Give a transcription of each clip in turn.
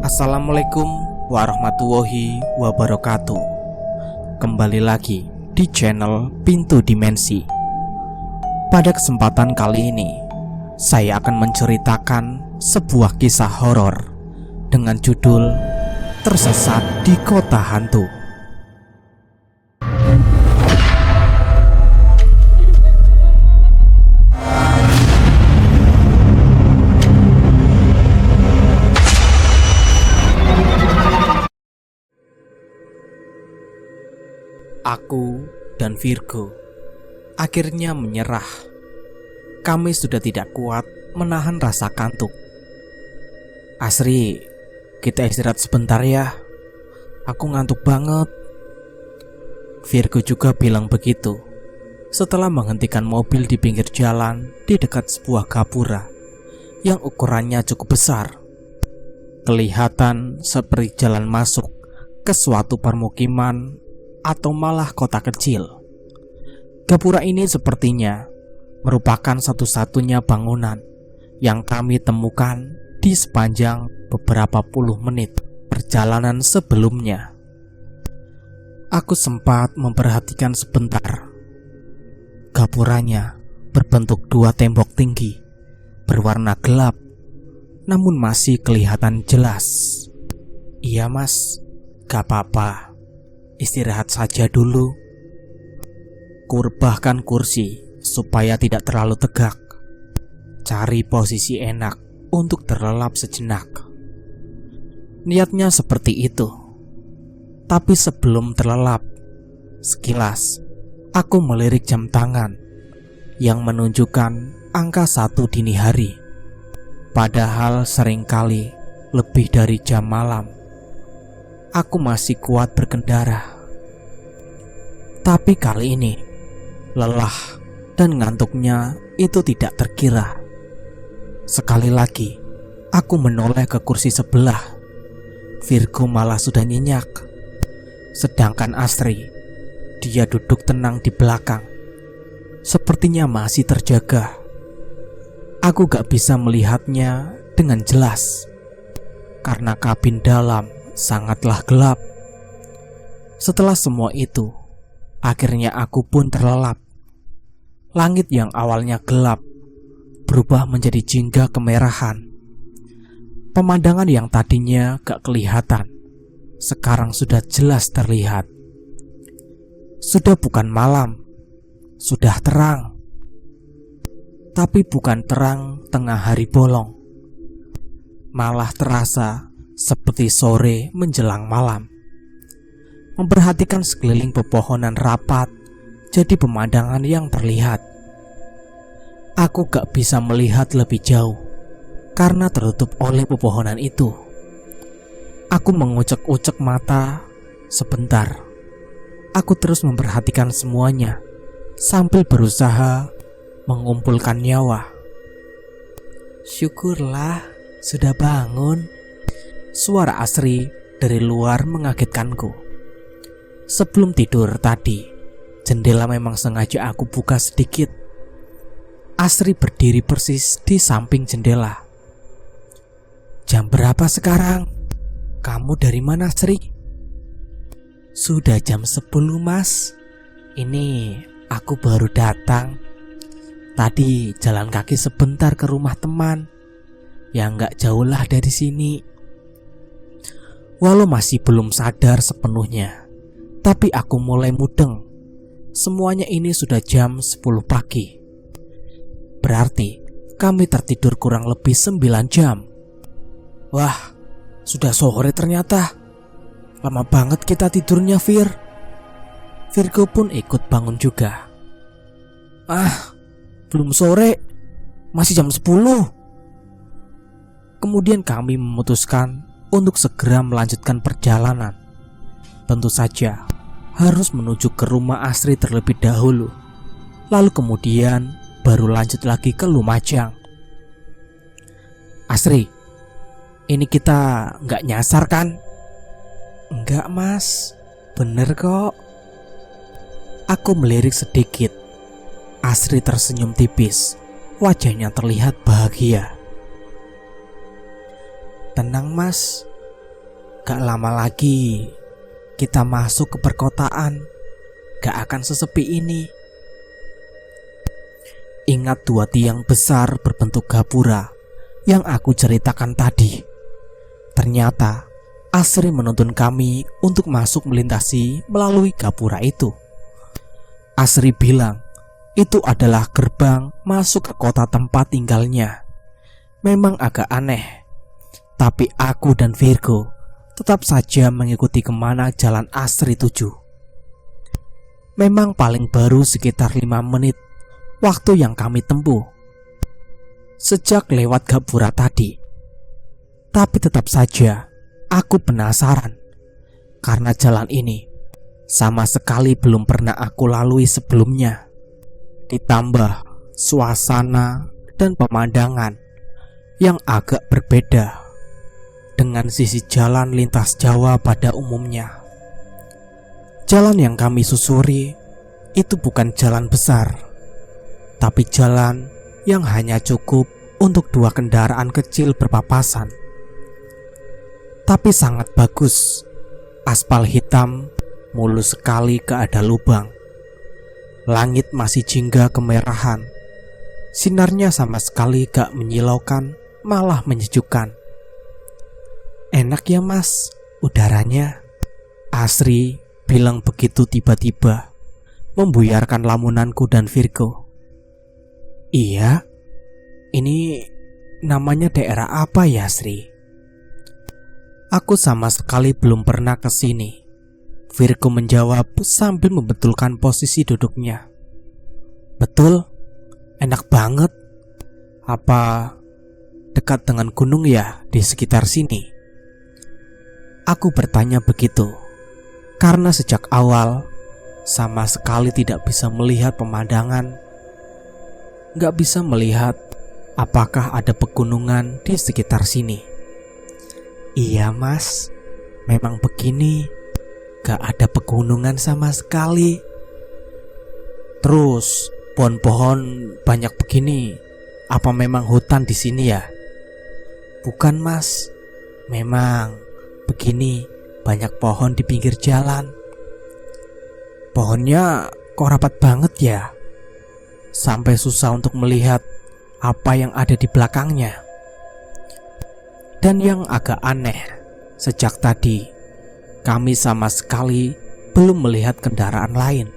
Assalamualaikum warahmatullahi wabarakatuh. Kembali lagi di channel Pintu Dimensi. Pada kesempatan kali ini, saya akan menceritakan sebuah kisah horor dengan judul Tersesat di Kota Hantu. Aku dan Virgo akhirnya menyerah. Kami sudah tidak kuat menahan rasa kantuk. Asri, kita istirahat sebentar ya. Aku ngantuk banget. Virgo juga bilang begitu setelah menghentikan mobil di pinggir jalan di dekat sebuah gapura yang ukurannya cukup besar. Kelihatan seperti jalan masuk ke suatu permukiman atau malah kota kecil. Gapura ini sepertinya merupakan satu-satunya bangunan yang kami temukan di sepanjang beberapa puluh menit perjalanan sebelumnya. Aku sempat memperhatikan sebentar. Gapuranya berbentuk dua tembok tinggi, berwarna gelap, namun masih kelihatan jelas. Iya mas, gak apa-apa, istirahat saja dulu. Kurebahkan kursi supaya tidak terlalu tegak. Cari posisi enak untuk terlelap sejenak. Niatnya seperti itu. Tapi sebelum terlelap, sekilas aku melirik jam tangan yang menunjukkan angka 1 dini hari. Padahal seringkali lebih dari jam malam aku masih kuat berkendara. Tapi kali ini lelah dan ngantuknya itu tidak terkira. Sekali lagi aku menoleh ke kursi sebelah. Virgo malah sudah nyenyak. Sedangkan Asri, dia duduk tenang di belakang, sepertinya masih terjaga. Aku gak bisa melihatnya dengan jelas karena kabin dalam sangatlah gelap. Setelah semua itu, akhirnya aku pun terlelap. Langit yang awalnya gelap berubah menjadi jingga kemerahan. Pemandangan yang tadinya gak kelihatan sekarang sudah jelas terlihat. Sudah bukan malam, sudah terang. Tapi bukan terang tengah hari bolong, malah terasa seperti sore menjelang malam. Memperhatikan sekeliling pepohonan rapat jadi pemandangan yang terlihat. Aku gak bisa melihat lebih jauh karena tertutup oleh pepohonan itu. Aku mengucek-ucek mata sebentar. Aku terus memperhatikan semuanya sambil berusaha mengumpulkan nyawa. Syukurlah sudah bangun. Suara Asri dari luar mengagetkanku. Sebelum tidur tadi, jendela memang sengaja aku buka sedikit. Asri berdiri persis di samping jendela. Jam berapa sekarang? Kamu dari mana, Asri? Sudah jam 10, Mas. Ini aku baru datang. Tadi jalan kaki sebentar ke rumah teman yang gak jauh lah dari sini. Walau masih belum sadar sepenuhnya, tapi aku mulai mudeng. Semuanya ini sudah jam 10 pagi. Berarti kami tertidur kurang lebih 9 jam. Wah, sudah sore ternyata. Lama banget kita tidurnya, Vir. Virgo pun ikut bangun juga. Belum sore, masih jam 10. Kemudian kami memutuskan untuk segera melanjutkan perjalanan. Tentu saja harus menuju ke rumah Asri terlebih dahulu, lalu kemudian baru lanjut lagi ke Lumajang. Asri, ini kita nggak nyasar kan? Enggak mas, bener kok. Aku melirik sedikit. Asri tersenyum tipis. Wajahnya terlihat bahagia. Tenang mas, Gak lama lagi kita masuk ke perkotaan. Gak akan sesepi ini. Ingat 2 tiang besar berbentuk gapura yang aku ceritakan tadi. Ternyata Asri menuntun kami untuk masuk melintasi melalui gapura itu. Asri bilang itu adalah gerbang masuk ke kota tempat tinggalnya. Memang agak aneh, tapi aku dan Virgo tetap saja mengikuti kemana jalan Asri tuju. Memang paling baru sekitar 5 menit waktu yang kami tempuh sejak lewat gapura tadi. Tapi tetap saja aku penasaran, karena jalan ini sama sekali belum pernah aku lalui sebelumnya. Ditambah suasana dan pemandangan yang agak berbeda dengan sisi jalan lintas Jawa pada umumnya. Jalan yang kami susuri itu bukan jalan besar, tapi jalan yang hanya cukup untuk 2 kendaraan kecil berpapasan. Tapi sangat bagus. Aspal hitam mulus sekali gak ada lubang. Langit masih jingga kemerahan. Sinarnya sama sekali gak menyilaukan, malah menyejukkan. Enak ya mas, udaranya. Asri bilang begitu tiba-tiba, membuyarkan lamunanku dan Virgo. Iya, ini namanya daerah apa ya Asri? Aku sama sekali belum pernah ke sini. Virgo menjawab sambil membetulkan posisi duduknya. Betul, enak banget. Apa dekat dengan gunung ya di sekitar sini? Aku bertanya begitu, karena sejak awal sama sekali tidak bisa melihat pemandangan. Gak bisa melihat apakah ada pegunungan di sekitar sini. Iya mas, memang begini. Gak ada pegunungan sama sekali. Terus pohon-pohon banyak begini. Apa memang hutan di sini ya? Bukan mas, memang begini banyak pohon di pinggir jalan. Pohonnya kok rapat banget ya, sampai susah untuk melihat apa yang ada di belakangnya. Dan yang agak aneh, sejak tadi kami sama sekali belum melihat kendaraan lain,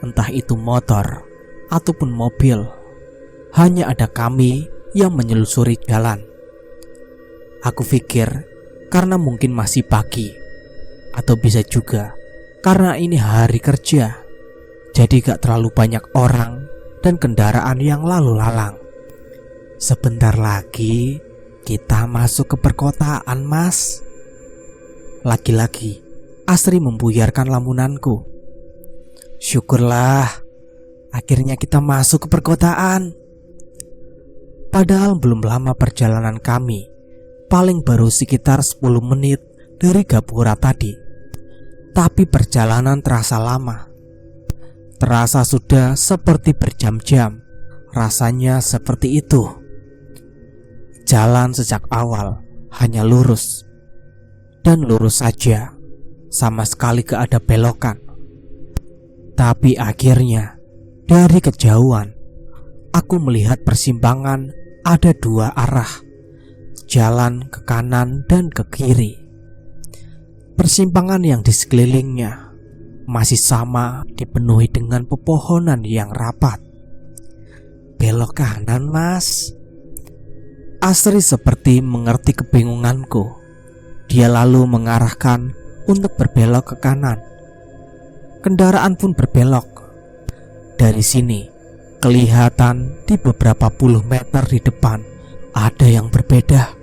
entah itu motor ataupun mobil. Hanya ada kami yang menyelusuri jalan. Aku pikir karena mungkin masih pagi, atau bisa juga karena ini hari kerja, jadi gak terlalu banyak orang dan kendaraan yang lalu lalang. Sebentar lagi kita masuk ke perkotaan mas. Lagi-lagi Asri membuyarkan lamunanku. Syukurlah, akhirnya kita masuk ke perkotaan. Padahal belum lama perjalanan kami, paling baru sekitar 10 menit dari gapura tadi. Tapi perjalanan terasa lama. Terasa sudah seperti berjam-jam. Rasanya seperti itu. Jalan sejak awal hanya lurus, dan lurus saja, sama sekali gak ada belokan. Tapi akhirnya dari kejauhan aku melihat persimpangan ada 2 arah, jalan ke kanan dan ke kiri. Persimpangan yang di sekelilingnya masih sama dipenuhi dengan pepohonan yang rapat. Belok kanan mas. Asri seperti mengerti kebingunganku. Dia lalu mengarahkan untuk berbelok ke kanan. Kendaraan pun berbelok. Dari sini kelihatan di beberapa puluh meter di depan ada yang berbeda.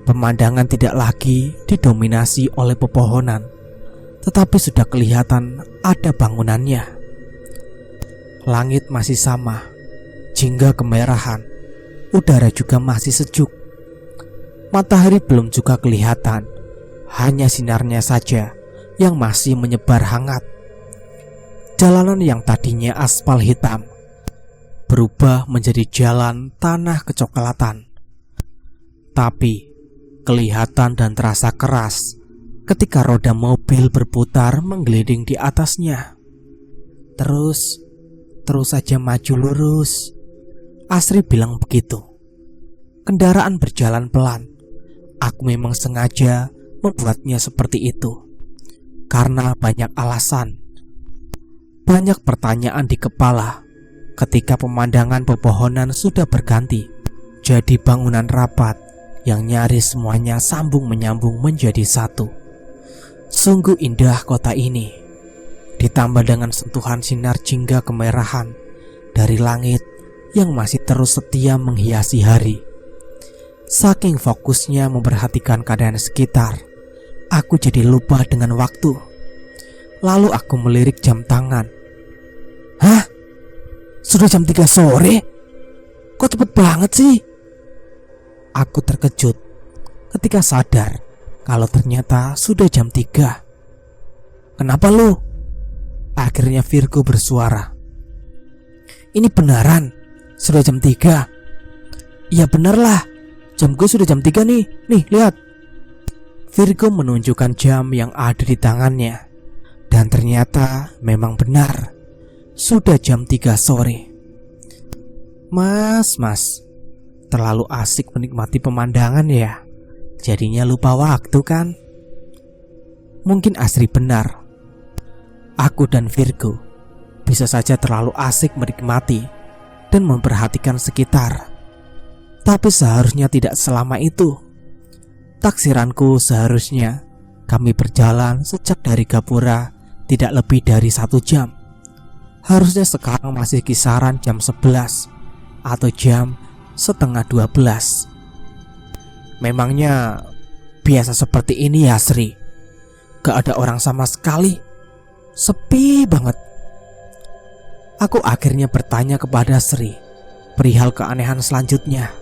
Pemandangan tidak lagi didominasi oleh pepohonan, tetapi sudah kelihatan ada bangunannya. Langit masih sama, jingga kemerahan. Udara juga masih sejuk. Matahari belum juga kelihatan, hanya sinarnya saja yang masih menyebar hangat. Jalanan yang tadinya aspal hitam berubah menjadi jalan tanah kecoklatan. Tapi kelihatan dan terasa keras ketika roda mobil berputar menggelinding di atasnya. Terus saja maju lurus, Asri bilang begitu. Kendaraan berjalan pelan. Aku memang sengaja membuatnya seperti itu karena banyak alasan. Banyak pertanyaan di kepala ketika pemandangan pepohonan sudah berganti jadi bangunan rapat yang nyaris semuanya sambung menyambung menjadi satu. Sungguh indah kota ini, ditambah dengan sentuhan sinar jingga kemerahan dari langit yang masih terus setia menghiasi hari. Saking fokusnya memperhatikan keadaan sekitar, aku jadi lupa dengan waktu. Lalu aku melirik jam tangan. Hah? Sudah jam 3 sore? Kok cepet banget sih? Aku terkejut ketika sadar kalau ternyata sudah jam 3. Kenapa lu? Akhirnya Virgo bersuara. Ini beneran sudah jam 3? Ya bener lah, jam gue sudah jam 3 nih. Nih lihat. Virgo menunjukkan jam yang ada di tangannya. Dan ternyata memang benar, sudah jam 3 sore. Mas, terlalu asik menikmati pemandangan ya. Jadinya lupa waktu kan? Mungkin Asri benar. Aku dan Virgo bisa saja terlalu asik menikmati dan memperhatikan sekitar. Tapi seharusnya tidak selama itu. Taksiranku seharusnya kami berjalan sejak dari Gapura tidak lebih dari 1 jam. Harusnya sekarang masih kisaran jam 11 atau jam setengah 12. Memangnya biasa seperti ini ya Sri? Gak ada orang sama sekali. Sepi banget. Aku akhirnya bertanya kepada Sri perihal keanehan selanjutnya.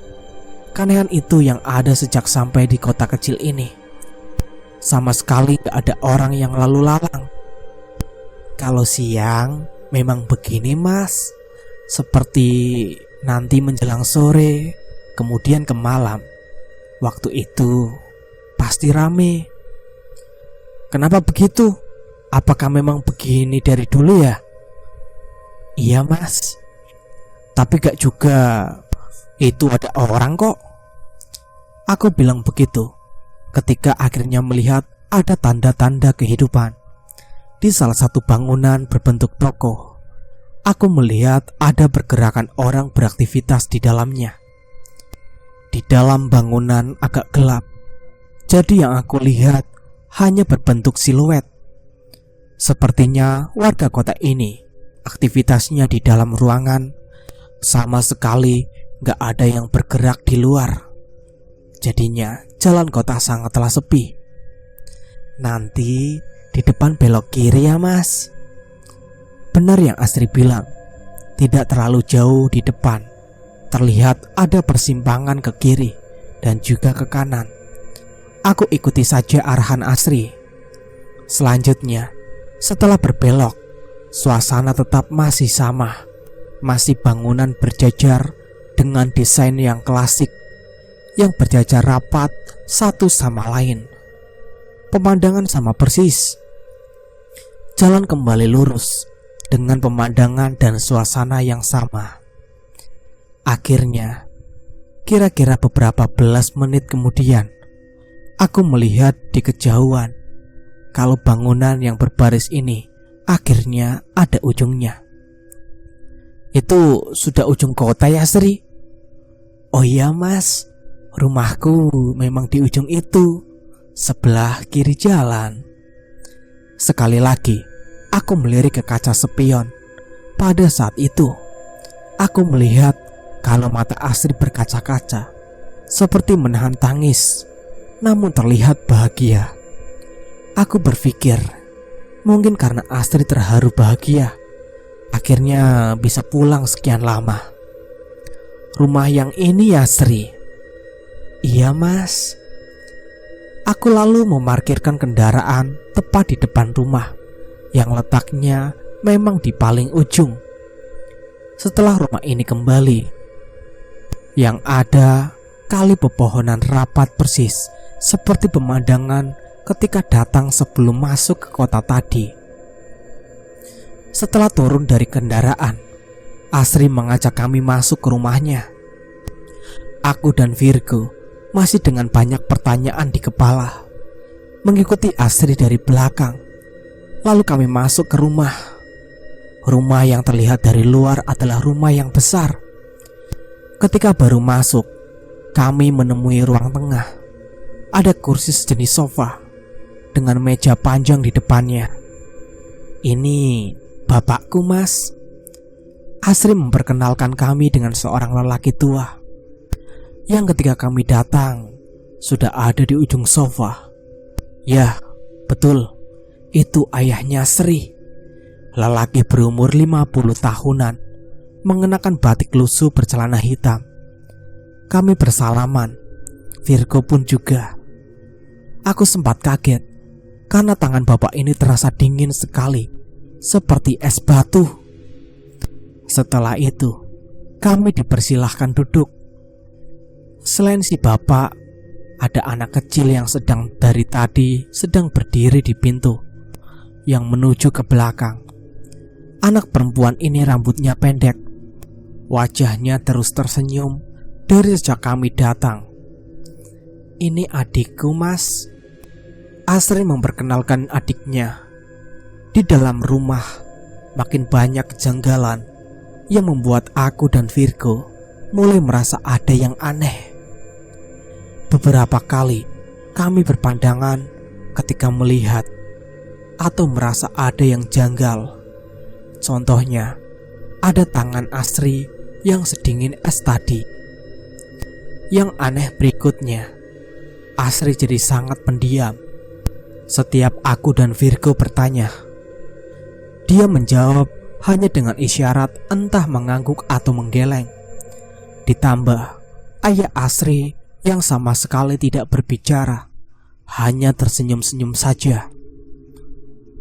Keanehan itu yang ada sejak sampai di kota kecil ini. Sama sekali gak ada orang yang lalu lalang. Kalau siang memang begini mas, seperti nanti menjelang sore, kemudian ke malam. Waktu itu pasti rame. Kenapa begitu? Apakah memang begini dari dulu ya? Iya mas, tapi gak juga itu ada orang kok. Aku bilang begitu ketika akhirnya melihat ada tanda-tanda kehidupan di salah satu bangunan berbentuk toko. Aku melihat ada pergerakan orang beraktivitas di dalamnya. Di dalam bangunan agak gelap, jadi yang aku lihat hanya berbentuk siluet. Sepertinya warga kota ini aktivitasnya di dalam ruangan, sama sekali gak ada yang bergerak di luar. Jadinya jalan kota sangatlah sepi. Nanti di depan belok kiri ya mas. Benar yang Asri bilang, tidak terlalu jauh di depan terlihat ada persimpangan ke kiri dan juga ke kanan. Aku ikuti saja arahan Asri. Selanjutnya, setelah berbelok, suasana tetap masih sama. Masih bangunan berjajar dengan desain yang klasik, yang berjajar rapat satu sama lain. Pemandangan sama persis. Jalan kembali lurus dengan pemandangan dan suasana yang sama. Akhirnya, kira-kira beberapa belas menit kemudian, aku melihat di kejauhan kalau bangunan yang berbaris ini akhirnya ada ujungnya. Itu sudah ujung kota ya Sri? Oh iya mas, rumahku memang di ujung itu, sebelah kiri jalan. Sekali lagi, aku melirik ke kaca spion. Pada saat itu, aku melihat kalau mata Asri berkaca-kaca, seperti menahan tangis, namun terlihat bahagia. Aku berpikir, mungkin karena Asri terharu bahagia, akhirnya bisa pulang sekian lama. Rumah yang ini ya Sri? Iya mas. Aku lalu memarkirkan kendaraan tepat di depan rumah yang letaknya memang di paling ujung. Setelah rumah ini kembali, yang ada kali pepohonan rapat persis seperti pemandangan ketika datang sebelum masuk ke kota tadi. Setelah turun dari kendaraan, Asri mengajak kami masuk ke rumahnya. Aku dan Virgo masih dengan banyak pertanyaan di kepala, mengikuti Asri dari belakang. Lalu kami masuk ke rumah. Rumah yang terlihat dari luar adalah rumah yang besar. Ketika baru masuk, kami menemui ruang tengah. Ada kursi sejenis sofa dengan meja panjang di depannya. "Ini bapakku, Mas." Asri memperkenalkan kami dengan seorang lelaki tua yang ketika kami datang sudah ada di ujung sofa. Ya, betul, itu ayahnya Sri. Lelaki berumur 50 tahunan, mengenakan batik lusuh bercelana hitam. Kami bersalaman, Virgo pun juga. Aku sempat kaget karena tangan bapak ini terasa dingin sekali, seperti es batu. Setelah itu, kami dipersilahkan duduk. Selain si bapak, ada anak kecil yang dari tadi sedang berdiri di pintu yang menuju ke belakang. Anak perempuan ini rambutnya pendek. Wajahnya terus tersenyum dari sejak kami datang. "Ini adikku, Mas." Asri memperkenalkan adiknya. Di dalam rumah makin banyak kejanggalan yang membuat aku dan Virgo mulai merasa ada yang aneh. Beberapa kali kami berpandangan ketika melihat atau merasa ada yang janggal. Contohnya, ada tangan Asri yang sedingin es tadi. Yang aneh berikutnya, Asri jadi sangat pendiam. Setiap aku dan Virgo bertanya, dia menjawab hanya dengan isyarat, entah mengangguk atau menggeleng. Ditambah ayah Asri yang sama sekali tidak berbicara, hanya tersenyum-senyum saja.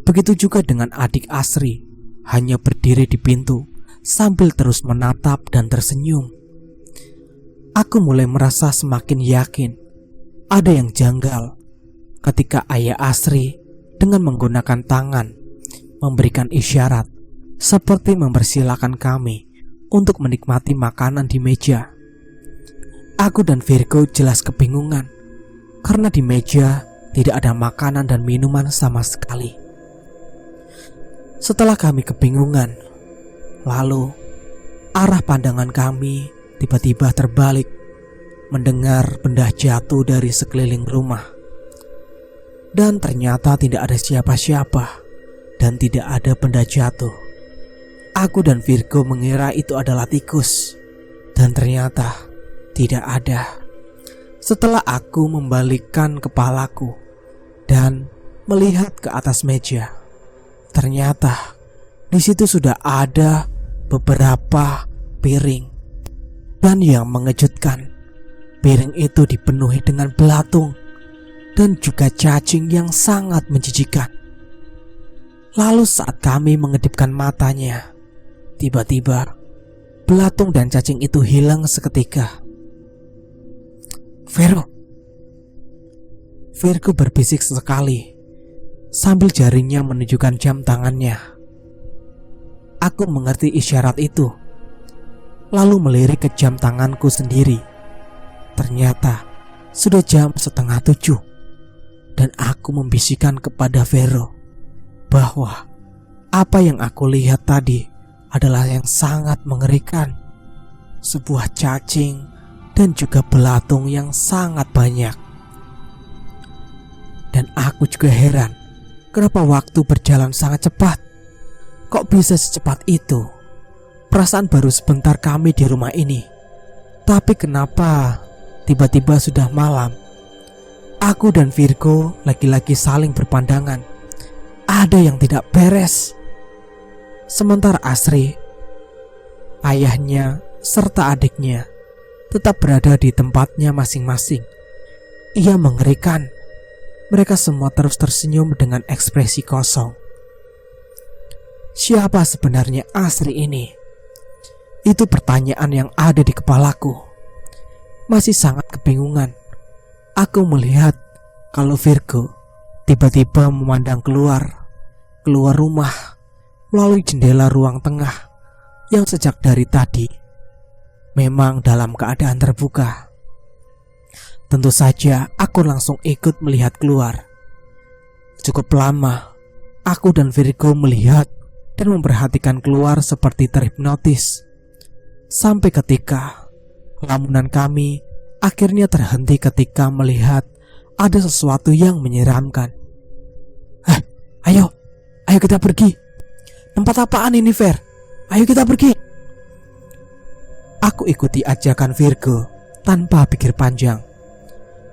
Begitu juga dengan adik Asri, hanya berdiri di pintu sambil terus menatap dan tersenyum. Aku mulai merasa semakin yakin ada yang janggal ketika ayah Asri dengan menggunakan tangan memberikan isyarat seperti mempersilahkan kami untuk menikmati makanan di meja. Aku dan Virgo jelas kebingungan karena di meja tidak ada makanan dan minuman sama sekali. Setelah kami kebingungan, lalu arah pandangan kami tiba-tiba terbalik mendengar benda jatuh dari sekeliling rumah. Dan ternyata tidak ada siapa-siapa dan tidak ada benda jatuh. Aku dan Virgo mengira itu adalah tikus, dan ternyata tidak ada. Setelah aku membalikkan kepalaku dan melihat ke atas meja, ternyata di situ sudah ada beberapa piring. Dan yang mengejutkan, piring itu dipenuhi dengan belatung dan juga cacing yang sangat menjijikan. Lalu saat kami mengedipkan matanya, tiba-tiba belatung dan cacing itu hilang seketika. Virgo berbisik sekali sambil jarinya menunjukkan jam tangannya. Aku mengerti isyarat itu, lalu melirik ke jam tanganku sendiri. Ternyata sudah jam 6:30, dan aku membisikkan kepada Vero bahwa apa yang aku lihat tadi adalah yang sangat mengerikan. Sebuah cacing dan juga belatung yang sangat banyak. Dan aku juga heran, kenapa waktu berjalan sangat cepat. Kok bisa secepat itu? Perasaan baru sebentar kami di rumah ini, tapi kenapa tiba-tiba sudah malam? Aku dan Virgo lagi-lagi saling berpandangan. Ada yang tidak beres. Sementara Asri, ayahnya, serta adiknya tetap berada di tempatnya masing-masing. Ia mengerikan. Mereka semua terus tersenyum dengan ekspresi kosong. Siapa sebenarnya Asri ini? Itu pertanyaan yang ada di kepalaku. Masih sangat kebingungan. Aku melihat kalau Virgo tiba-tiba memandang keluar rumah melalui jendela ruang tengah yang sejak dari tadi memang dalam keadaan terbuka. Tentu saja aku langsung ikut melihat keluar. Cukup lama aku dan Virgo melihat dan memperhatikan keluar seperti terhipnotis, sampai ketika lamunan kami akhirnya terhenti ketika melihat ada sesuatu yang menyeramkan. Ayo kita pergi. Tempat apaan ini, Ver? Ayo kita pergi. Aku ikuti ajakan Virgo tanpa pikir panjang.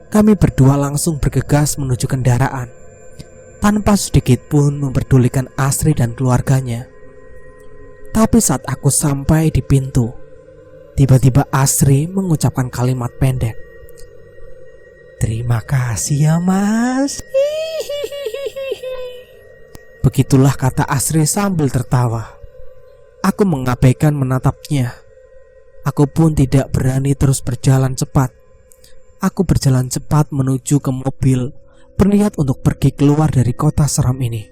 Kami berdua langsung bergegas menuju kendaraan, tanpa sedikit pun memperdulikan Asri dan keluarganya. Tapi saat aku sampai di pintu, tiba-tiba Asri mengucapkan kalimat pendek. "Terima kasih ya, Mas." Begitulah kata Asri sambil tertawa. Aku mengabaikan menatapnya. Aku pun tidak berani terus berjalan cepat. Aku berjalan cepat menuju ke mobil, berniat untuk pergi keluar dari kota seram ini.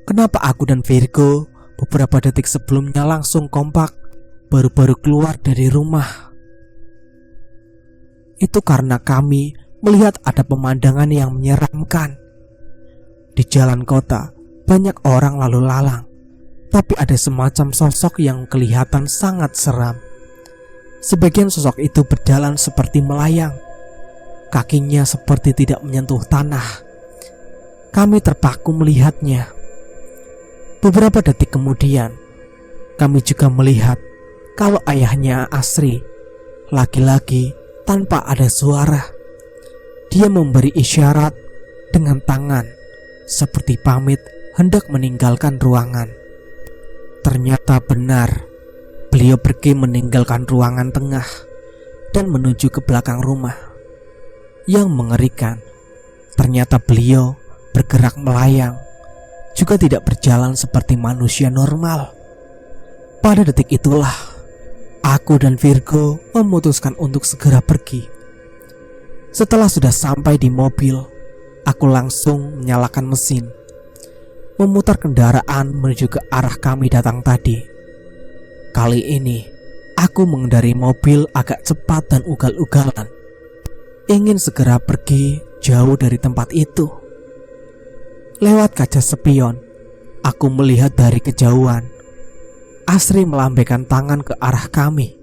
Kenapa aku dan Virgo beberapa detik sebelumnya langsung kompak baru-baru keluar dari rumah? Itu karena kami melihat ada pemandangan yang menyeramkan. Di jalan kota banyak orang lalu lalang, tapi ada semacam sosok yang kelihatan sangat seram. Sebagian sosok itu berjalan seperti melayang, kakinya seperti tidak menyentuh tanah. Kami terpaku melihatnya. Beberapa detik kemudian, kami juga melihat kalau ayahnya Asri, laki-laki tanpa ada suara. Dia memberi isyarat dengan tangan seperti pamit hendak meninggalkan ruangan. Ternyata benar, beliau pergi meninggalkan ruangan tengah dan menuju ke belakang rumah. Yang mengerikan, ternyata beliau bergerak melayang, juga tidak berjalan seperti manusia normal. Pada detik itulah aku dan Virgo memutuskan untuk segera pergi. Setelah sudah sampai di mobil, aku langsung menyalakan mesin, memutar kendaraan menuju ke arah kami datang tadi. Kali ini aku mengendarai mobil agak cepat dan ugal-ugalan, ingin segera pergi jauh dari tempat itu. Lewat kaca spion, aku melihat dari kejauhan Asri melambaikan tangan ke arah kami.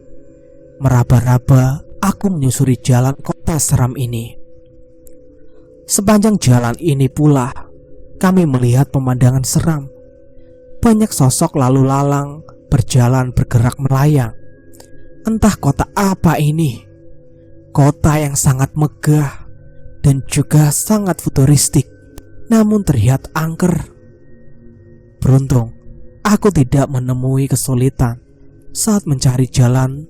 Meraba-raba aku menyusuri jalan kota seram ini. Sepanjang jalan ini pula kami melihat pemandangan seram. Banyak sosok lalu lalang berjalan bergerak melayang. Entah kota apa ini. Kota yang sangat megah dan juga sangat futuristik, namun terlihat angker. Beruntung aku tidak menemui kesulitan saat mencari jalan.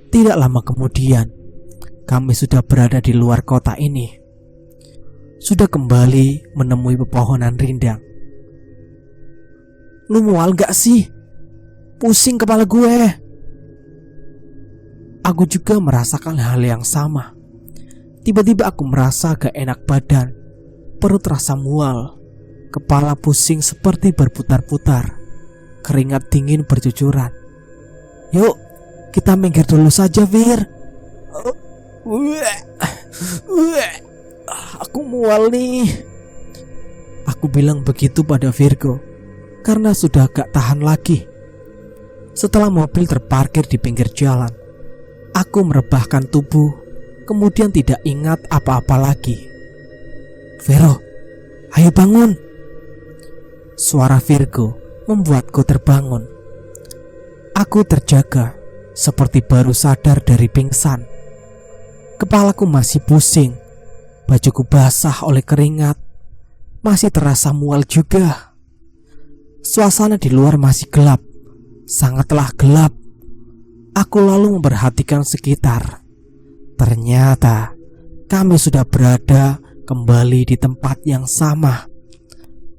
Tidak lama kemudian kami sudah berada di luar kota ini. Sudah kembali menemui pepohonan rindang. "Lu mual gak sih? Pusing kepala gue." Aku juga merasakan hal yang sama. Tiba-tiba aku merasa gak enak badan, perut rasa mual, kepala pusing seperti berputar-putar, keringat dingin bercucuran. "Yuk, kita minggir dulu saja, Vir." "Aku mual nih." Aku bilang begitu pada Virgo karena sudah gak tahan lagi. Setelah mobil terparkir di pinggir jalan, aku merebahkan tubuh, kemudian tidak ingat apa-apa lagi. "Vero, ayo bangun." Suara Virgo membuatku terbangun. Aku terjaga, seperti baru sadar dari pingsan. Kepalaku masih pusing, bajuku basah oleh keringat, masih terasa mual juga. Suasana di luar masih gelap, sangatlah gelap. Aku lalu memperhatikan sekitar. Ternyata kami sudah berada kembali di tempat yang sama.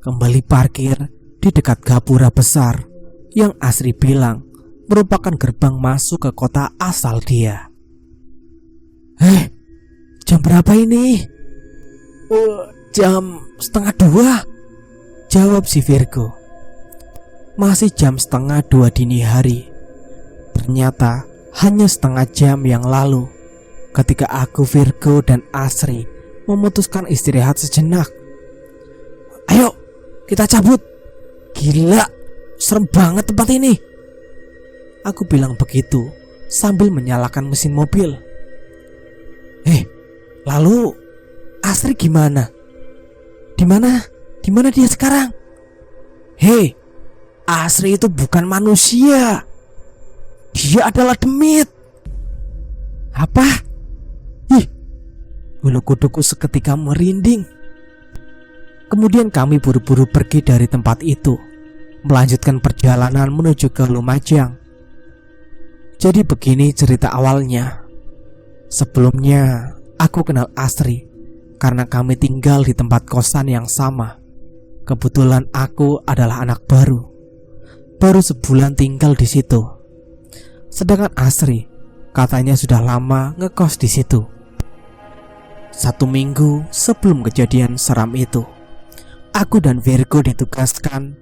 Kembali parkir di dekat gapura besar yang Asri bilang merupakan gerbang masuk ke kota asal dia. "Jam berapa ini?" Jam 1:30, jawab si Virgo. Masih jam 1:30 dini hari. Ternyata hanya setengah jam yang lalu ketika aku, Virgo, dan Asri memutuskan istirahat sejenak. Ayo, kita cabut. Gila, serem banget tempat ini. Aku bilang begitu sambil menyalakan mesin mobil. Lalu Asri gimana? Di mana dia sekarang? Asri itu bukan manusia. Dia adalah demit. Apa? Bulu kuduku seketika merinding. Kemudian kami buru-buru pergi dari tempat itu, melanjutkan perjalanan menuju ke Lumajang. Jadi begini cerita awalnya. Sebelumnya aku kenal Asri karena kami tinggal di tempat kosan yang sama. Kebetulan aku adalah anak baru sebulan tinggal di situ. Sedangkan Asri katanya sudah lama ngekos di situ. 1 minggu sebelum kejadian seram itu, aku dan Virgo ditugaskan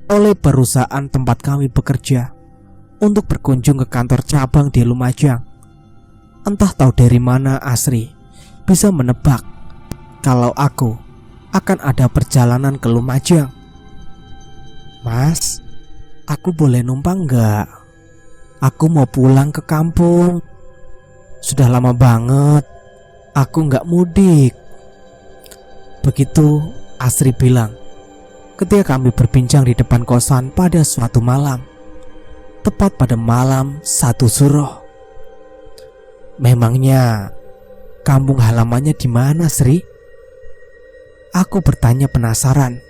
oleh perusahaan tempat kami bekerja untuk berkunjung ke kantor cabang di Lumajang. Entah tahu dari mana Asri bisa menebak kalau aku akan ada perjalanan ke Lumajang. Mas, aku boleh numpang nggak? Aku mau pulang ke kampung. Sudah lama banget aku nggak mudik. Begitu Asri bilang ketika kami berbincang di depan kosan pada suatu malam, tepat pada malam 1 Suro. Memangnya kampung halamannya di mana, Sri? Aku bertanya penasaran.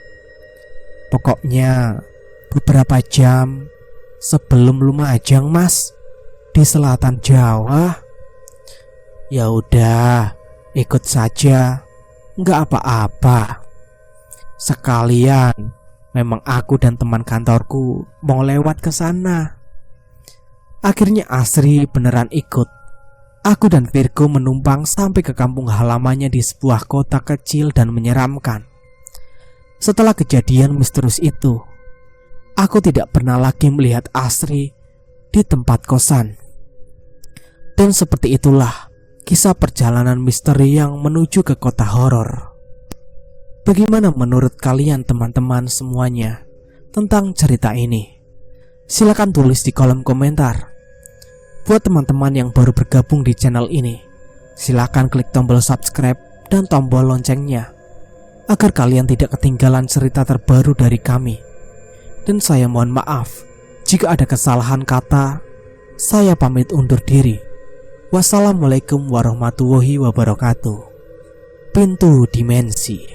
Pokoknya beberapa jam sebelum Lumajang, Mas, di selatan Jawa. Ya udah, ikut saja, nggak apa-apa. Sekalian, memang aku dan teman kantorku mau lewat ke sana. Akhirnya Asri beneran ikut. Aku dan Virgo menumpang sampai ke kampung halamannya di sebuah kota kecil dan menyeramkan. Setelah kejadian misterius itu, aku tidak pernah lagi melihat Asri di tempat kosan. Dan seperti itulah kisah perjalanan misteri yang menuju ke kota horor. Bagaimana menurut kalian teman-teman semuanya tentang cerita ini? Silakan tulis di kolom komentar. Buat teman-teman yang baru bergabung di channel ini, silakan klik tombol subscribe dan tombol loncengnya agar kalian tidak ketinggalan cerita terbaru dari kami. Dan saya mohon maaf jika ada kesalahan kata. Saya pamit undur diri. Wassalamualaikum warahmatullahi wabarakatuh. Pintu dimensi.